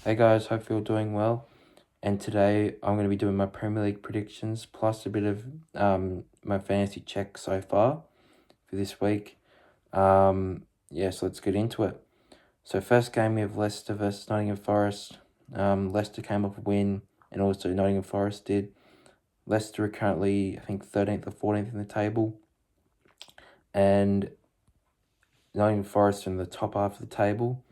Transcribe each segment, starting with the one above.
Hey guys, hope you're doing well. And today I'm going to be doing my Premier League predictions plus a bit of my fantasy check so far for this week. So let's get into it. So first game we have Leicester versus Nottingham Forest. Leicester came off a win, and also Nottingham Forest did. Leicester are currently, I think, 13th or 14th in the table, and Nottingham Forest are in the top half of the table.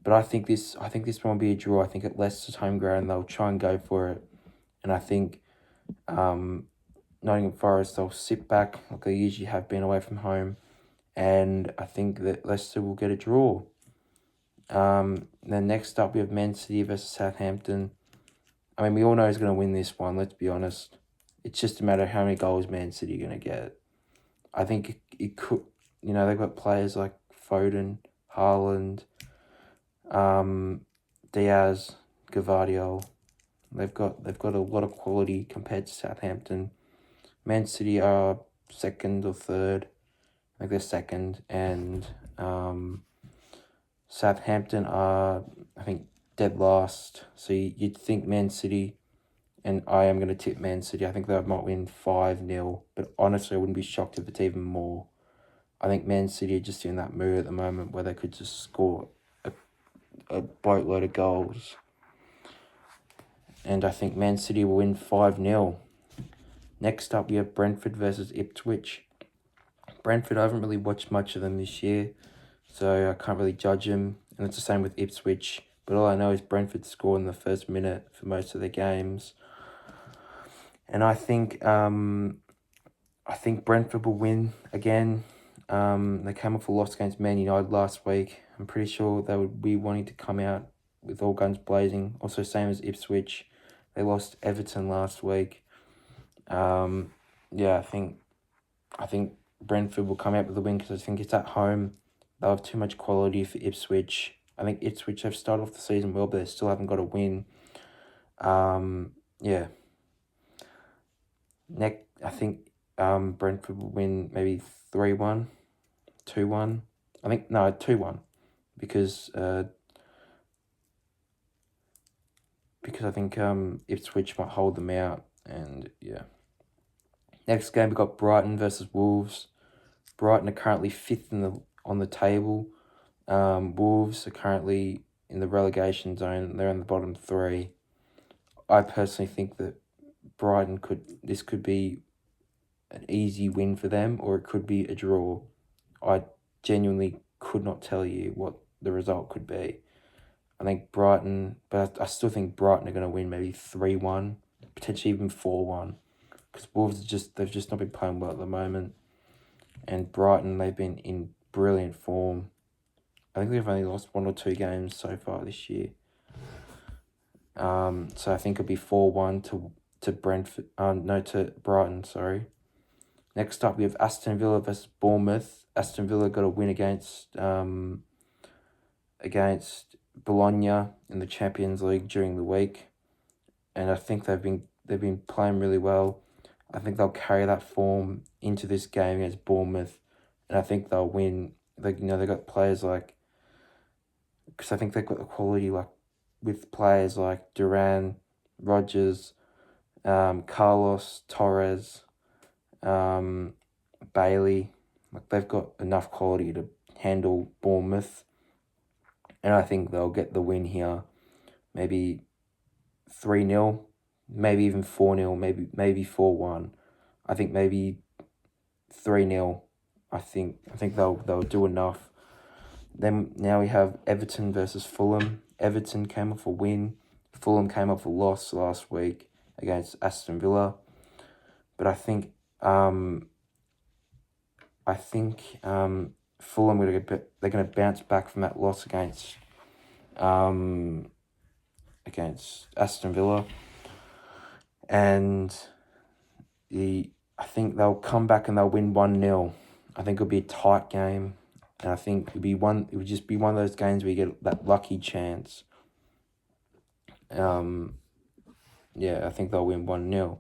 But I think this one will be a draw. I think at Leicester's home ground they'll try and go for it, and I think Nottingham Forest they'll sit back like they usually have been away from home, and I think that Leicester will get a draw. Then next up we have Man City versus Southampton. I mean, we all know who's going to win this one. Let's be honest. It's just a matter of how many goals Man City are going to get. I think it could. They've got players like Foden, Haaland, Diaz, Gvardiol. They've got a lot of quality compared to Southampton. Man City are second or third. I think they're second, and Southampton are, I think, dead last. So you'd think Man City, and I am going to tip Man City. I think they might win 5-0, but honestly, I wouldn't be shocked if it's even more. I think Man City are just in that mood at the moment where they could just score a boatload of goals. And I think Man City will win 5-0. Next up, we have Brentford versus Ipswich. Brentford, I haven't really watched much of them this year, so I can't really judge them. And it's the same with Ipswich. But all I know is Brentford scored in the first minute for most of their games. And I think Brentford will win again. They came off a loss against Man United last week. I'm pretty sure they would be wanting to come out with all guns blazing. Also, same as Ipswich. They lost Everton last week. I think Brentford will come out with a win because I think it's at home. They'll have too much quality for Ipswich. I think Ipswich have started off the season well, but they still haven't got a win. I think Brentford will win maybe 3-1, 2-1. 2-1, because I think Ipswich might hold them out, and yeah. Next game we got Brighton versus Wolves. Brighton are currently fifth on the table. Wolves are currently in the relegation zone. They're in the bottom three. I personally think that Brighton could be an easy win for them, or it could be a draw. I genuinely could not tell you what the result could be. I think Brighton, but I still think Brighton are going to win maybe 3-1, potentially even 4-1, because Wolves they've just not been playing well at the moment, and Brighton, they've been in brilliant form. I think they've only lost 1 or 2 games so far this year. So I think it'll be 4-1 to Brentford. To Brighton. Sorry. Next up, we have Aston Villa versus Bournemouth. Aston Villa got a win against Bologna in the Champions League during the week, and I think they've been playing really well. I think they'll carry that form into this game against Bournemouth, and I think they'll win. They got players like, because I think they've got the quality like with players like Duran, Rodgers, Carlos, Torres, Bailey. Like, they've got enough quality to handle Bournemouth, and I think they'll get the win here. Maybe 3-0, maybe even 4-0, maybe 4-1. I think maybe 3-0. I think they'll do enough. Then now we have Everton versus Fulham. Everton came off a win. Fulham came off a loss last week against Aston Villa. But I think Fulham they're going to bounce back from that loss against Aston Villa, and I think they'll come back and they'll win 1-0. I think it'll be a tight game, and I think it would just be one of those games where you get that lucky chance. I think they'll win 1-0.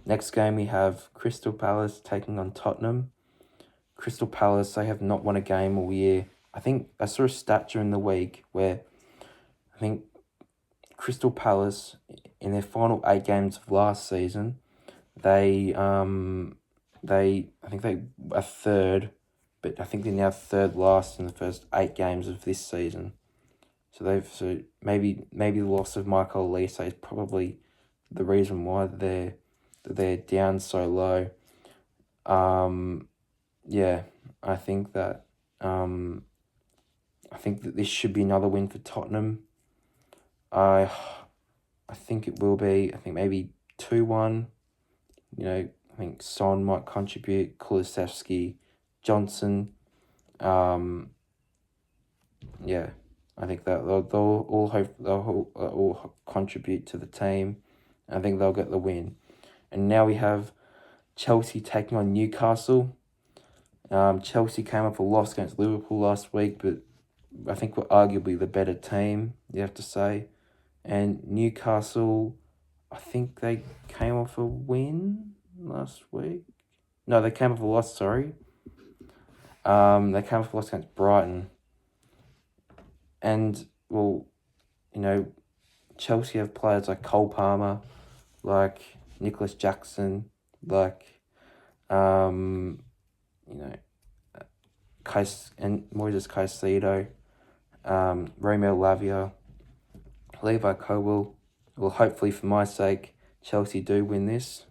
Next game we have Crystal Palace taking on Tottenham. Crystal Palace, they have not won a game all year. I think I saw a stat during the week where I think Crystal Palace, in their final 8 games of last season, I think they are third, but I think they're now third last in the first 8 games of this season. So maybe the loss of Michael Olise is probably the reason why they're down so low. Yeah, I think that this should be another win for Tottenham. I think it will be. I think maybe 2-1. I think Son might contribute, Kulusevski, Johnson. Yeah, I think that they'll all contribute to the team. I think they'll get the win. And now we have Chelsea taking on Newcastle. Chelsea came off a loss against Liverpool last week, but I think we're arguably the better team, you have to say. And Newcastle, I think they came off a win last week. No, they came off a loss, sorry. They came off a loss against Brighton. And, well, Chelsea have players like Cole Palmer, like Nicholas Jackson, like, and Moises Caicedo, Romeo Lavia, Levi Colwill. Well, hopefully for my sake, Chelsea do win this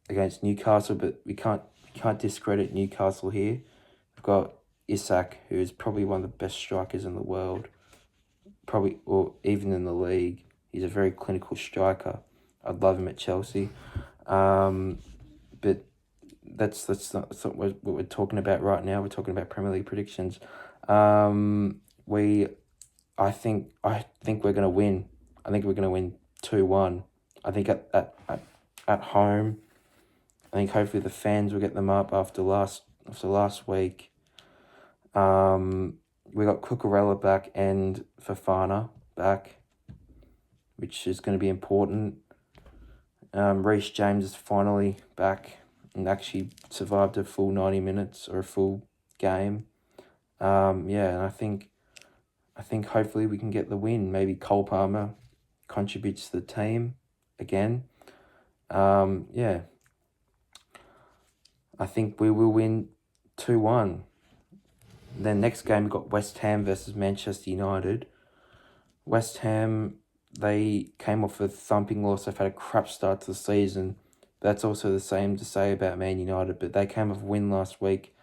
against Newcastle, but we can't discredit Newcastle here. We've got Isak, who is probably one of the best strikers in the world, probably, or even in the league. He's a very clinical striker. I'd love him at Chelsea. But that's not what we're talking about right now. We're talking about Premier League predictions. I think we're gonna win. I think we're gonna win 2-1. I think at home. I think hopefully the fans will get them up after last week. We got Cucurella back and Fofana back, which is going to be important. Reece James is finally back and actually survived a full 90 minutes or a full game. And I think hopefully we can get the win. Maybe Cole Palmer contributes to the team again. I think we will win 2-1. Then next game, we've got West Ham versus Manchester United. West Ham, they came off a thumping loss. They've had a crap start to the season. That's also the same to say about Man United, but they came off a win last week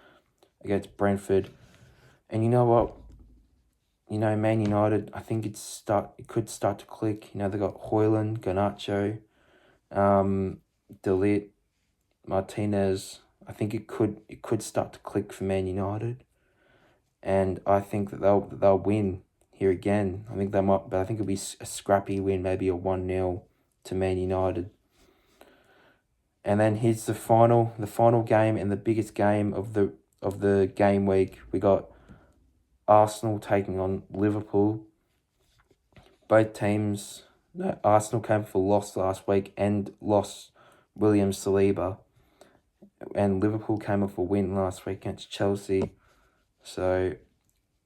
against Brentford. And you know what? Man United, I think it could start to click. They got Højlund, Garnacho, De Ligt, Martinez. I think it could start to click for Man United. And I think that they'll win here again. I think they might, but I think it'll be a scrappy win, maybe a 1-0 to Man United. And then here's the final game and the biggest game of the game week. We got Arsenal taking on Liverpool. Both teams, Arsenal came for a loss last week and lost William Saliba. And Liverpool came off a win last week against Chelsea. So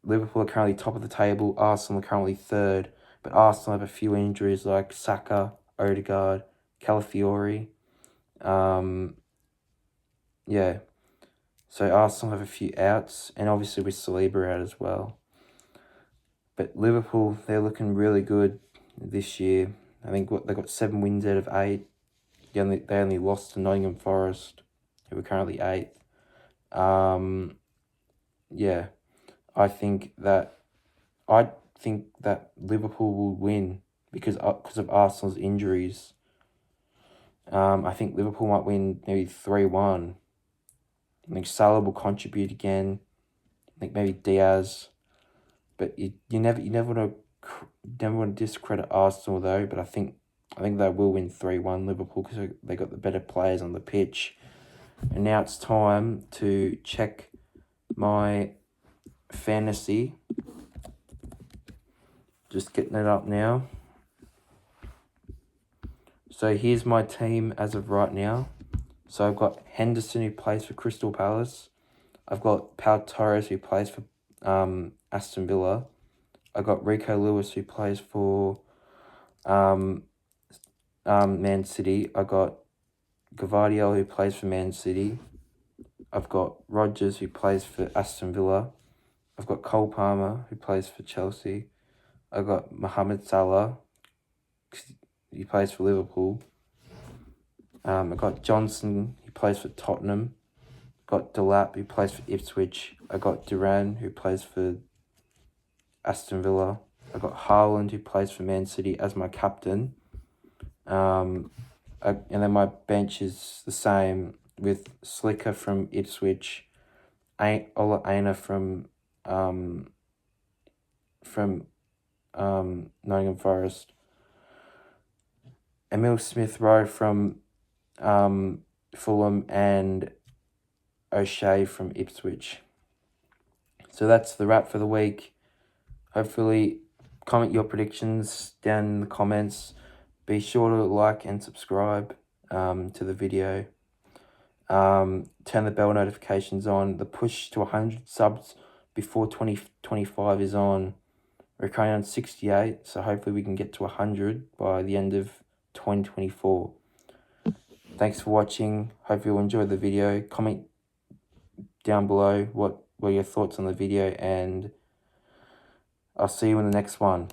Liverpool are currently top of the table. Arsenal are currently third. But Arsenal have a few injuries like Saka, Odegaard, Calafiori. So Arsenal have a few outs. And obviously with Saliba out as well. But Liverpool, they're looking really good this year. I think they got 7 wins out of 8. They only lost to Nottingham Forest, who are currently 8th. I think that Liverpool will win because of Arsenal's injuries. I think Liverpool might win maybe 3-1. I think Salah will contribute again. I think maybe Diaz. But you never want to discredit Arsenal though. But I think they will win 3-1 Liverpool because they got the better players on the pitch. And now it's time to check my fantasy. Just getting it up now. So here's my team as of right now. So I've got Henderson, who plays for Crystal Palace. I've got Pau Torres, who plays for Aston Villa. I got Rico Lewis, who plays for Man City. I got Gavardiol, who plays for Man City. I've got Rodgers, who plays for Aston Villa. I've got Cole Palmer, who plays for Chelsea. I've got Mohamed Salah, he plays for Liverpool. I've got Johnson, who plays for Tottenham. Got Delap, who plays for Ipswich. I got Duran, who plays for Aston Villa. I got Haaland, who plays for Man City, as my captain. And then my bench is the same, with Slicker from Ipswich, Ola Aina from Nottingham Forest, Emil Smith-Rowe from Fulham, and O'Shea from Ipswich. So that's the wrap for the week. Hopefully, comment your predictions down in the comments. Be sure to like and subscribe to the video. Turn the bell notifications on. The push to 100 subs before 2025 is on. We're currently on 68, so hopefully we can get to 100 by the end of 2024. Thanks for watching. Hope you enjoyed the video. Comment down below what were your thoughts on the video, and I'll see you in the next one.